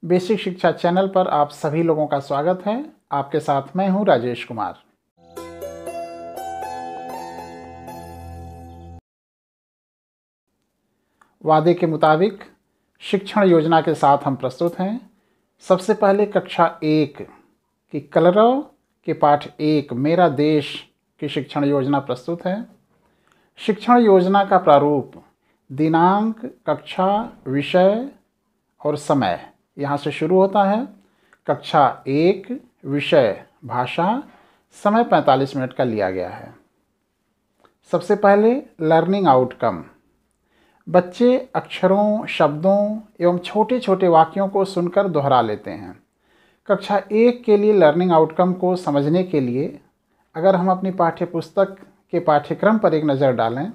Basic शिक्षा channel पर आप सभी लोगों का स्वागत है। आपके साथ मैं हूं राजेश कुमार। वादे के मुताबिक शिक्षण योजना के साथ हम प्रस्तुत हैं। सबसे पहले कक्षा 1 की कलरव के पाठ 1 मेरा देश की शिक्षण योजना प्रस्तुत है। शिक्षण योजना का प्रारूप दिनांक, कक्षा, विषय और समय यहाँ से शुरू होता है। कक्षा 1 विषय भाषा, समय 45 मिनट का लिया गया है। सबसे पहले लर्निंग आउटकम। बच्चे अक्षरों, शब्दों एवं छोटे छोटे वाक्यों को सुनकर दोहरा लेते हैं। कक्षा 1 के लिए लर्निंग आउटकम को समझने के लिए अगर हम अपनी पाठ्यपुस्तक के पाठ्यक्रम पर एक नज़र डालें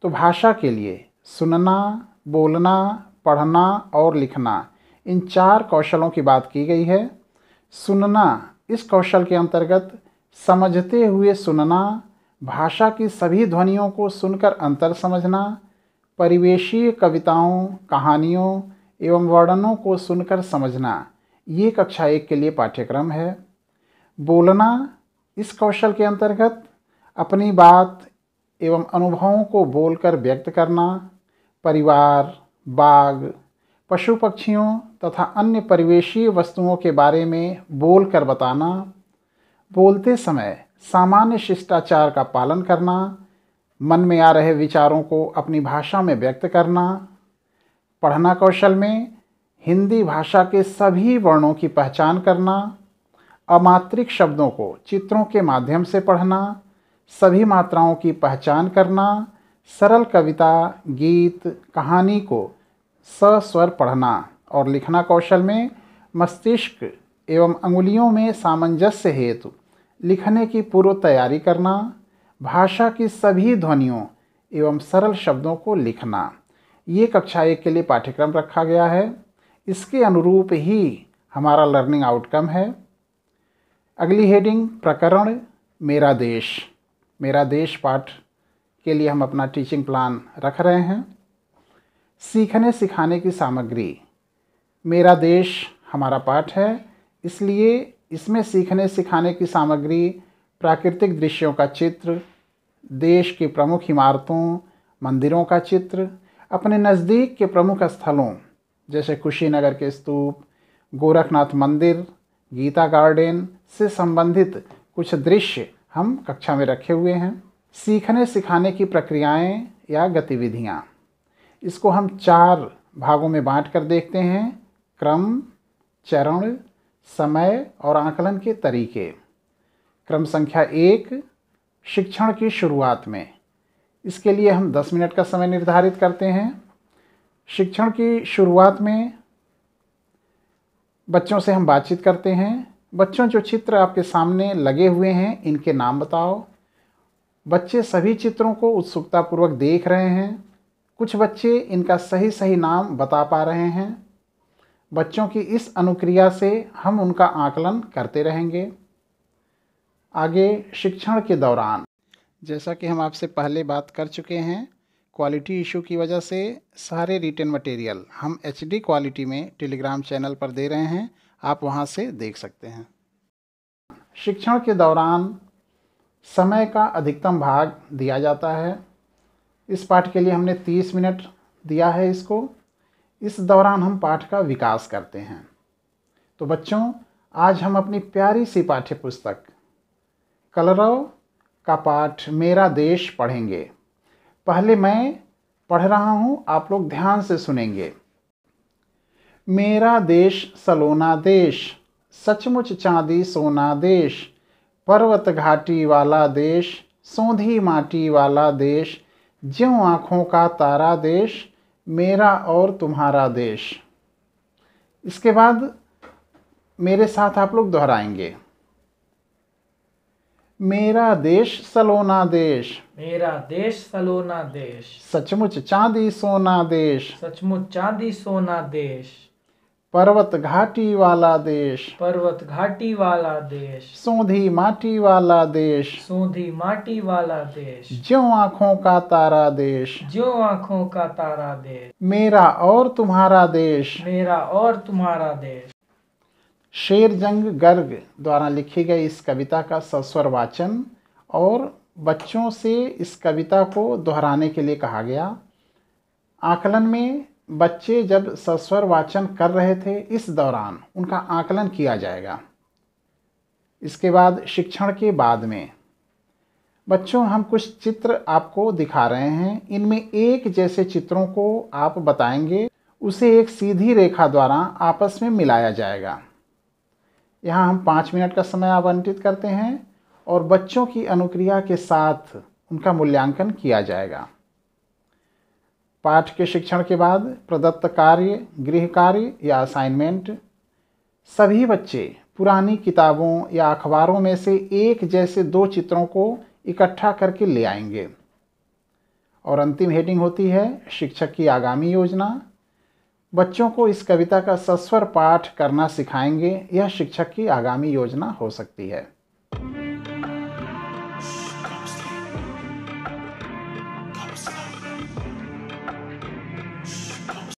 तो भाषा के लिए सुनना, बोलना, पढ़ना और लिखना, इन 4 कौशलों की बात की गई है। सुनना, इस कौशल के अंतर्गत समझते हुए सुनना, भाषा की सभी ध्वनियों को सुनकर अंतर समझना, परिवेशीय कविताओं, कहानियों एवं वर्णनों को सुनकर समझना, ये कक्षा 1 के लिए पाठ्यक्रम है। बोलना, इस कौशल के अंतर्गत अपनी बात एवं अनुभवों को बोलकर व्यक्त करना, परिवार, बाग, पशु पक्षियों तथा अन्य परिवेशीय वस्तुओं के बारे में बोलकर बताना, बोलते समय सामान्य शिष्टाचार का पालन करना, मन में आ रहे विचारों को अपनी भाषा में व्यक्त करना। पढ़ना कौशल में हिंदी भाषा के सभी वर्णों की पहचान करना, अमात्रिक शब्दों को चित्रों के माध्यम से पढ़ना, सभी मात्राओं की पहचान करना, सरल कविता, गीत, कहानी को सस्वर पढ़ना और लिखना कौशल में मस्तिष्क एवं अंगुलियों में सामंजस्य हेतु लिखने की पूर्व तैयारी करना, भाषा की सभी ध्वनियों एवं सरल शब्दों को लिखना, ये कक्षा 1 के लिए पाठ्यक्रम रखा गया है। इसके अनुरूप ही हमारा लर्निंग आउटकम है। अगली हेडिंग प्रकरण मेरा देश। मेरा देश पाठ के लिए हम अपना टीचिंग प्लान रख रहे हैं। सीखने सिखाने की सामग्री। मेरा देश हमारा पाठ है, इसलिए इसमें सीखने सिखाने की सामग्री प्राकृतिक दृश्यों का चित्र, देश की प्रमुख इमारतों, मंदिरों का चित्र, अपने नज़दीक के प्रमुख स्थलों जैसे कुशीनगर के स्तूप, गोरखनाथ मंदिर, गीता गार्डन से संबंधित कुछ दृश्य हम कक्षा में रखे हुए हैं। सीखने सिखाने की प्रक्रियाएं या गतिविधियां, इसको हम 4 भागों में बांट कर देखते हैं। क्रम, चरण, समय और आकलन के तरीके। क्रम संख्या 1 शिक्षण की शुरुआत में। इसके लिए हम 10 मिनट का समय निर्धारित करते हैं। शिक्षण की शुरुआत में बच्चों से हम बातचीत करते हैं। बच्चों, जो चित्र आपके सामने लगे हुए हैं इनके नाम बताओ। बच्चे सभी चित्रों को उत्सुकतापूर्वक देख रहे हैं। कुछ बच्चे इनका सही नाम बता पा रहे हैं। बच्चों की इस अनुक्रिया से हम उनका आकलन करते रहेंगे। आगे शिक्षण के दौरान, जैसा कि हम आपसे पहले बात कर चुके हैं, क्वालिटी इशू की वजह से सारे रिटन मटेरियल हम HD क्वालिटी में टेलीग्राम चैनल पर दे रहे हैं, आप वहां से देख सकते हैं। शिक्षण के दौरान समय का अधिकतम भाग दिया जाता है। इस पाठ के लिए हमने 30 मिनट दिया है इसको। इस दौरान हम पाठ का विकास करते हैं। तो बच्चों, आज हम अपनी प्यारी सी पाठ्यपुस्तक कलरव का पाठ मेरा देश पढ़ेंगे। पहले मैं पढ़ रहा हूँ, आप लोग ध्यान से सुनेंगे। मेरा देश सलोना देश, सचमुच चांदी सोना देश, पर्वत घाटी वाला देश, सौंधी माटी वाला देश, ज्यों आँखों का तारा देश, मेरा और तुम्हारा देश। इसके बाद मेरे साथ आप लोग दोहराएंगे। मेरा देश सलोना देश, मेरा देश सलोना देश, सचमुच चांदी सोना देश, सचमुच चांदी सोना देश, पर्वत घाटी वाला देश, पर्वत घाटी वाला देश, सोंधी माटी वाला देश, सोंधी माटी वाला देश, ज्यों आँखों का तारा देश, ज्यों आँखों का तारा देश, मेरा और तुम्हारा देश। मेरा और तुम्हारा देश। शेरजंग गर्ग द्वारा लिखी गई इस कविता का सस्वर वाचन और बच्चों से इस कविता को दोहराने के लिए कहा गया। आकलन में बच्चे जब सस्वर वाचन कर रहे थे, इस दौरान उनका आकलन किया जाएगा। इसके बाद शिक्षण के बाद में बच्चों हम कुछ चित्र आपको दिखा रहे हैं। इनमें एक जैसे चित्रों को आप बताएंगे, उसे एक सीधी रेखा द्वारा आपस में मिलाया जाएगा। यहाँ हम 5 मिनट का समय आवंटित करते हैं और बच्चों की अनुक्रिया के साथ उनका मूल्यांकन किया जाएगा। पाठ के शिक्षण के बाद प्रदत्त कार्य, गृह कार्य या असाइनमेंट, सभी बच्चे पुरानी किताबों या अखबारों में से एक जैसे 2 चित्रों को इकट्ठा करके ले आएंगे। और अंतिम हेडिंग होती है शिक्षक की आगामी योजना। बच्चों को इस कविता का सस्वर पाठ करना सिखाएंगे, यह शिक्षक की आगामी योजना हो सकती है।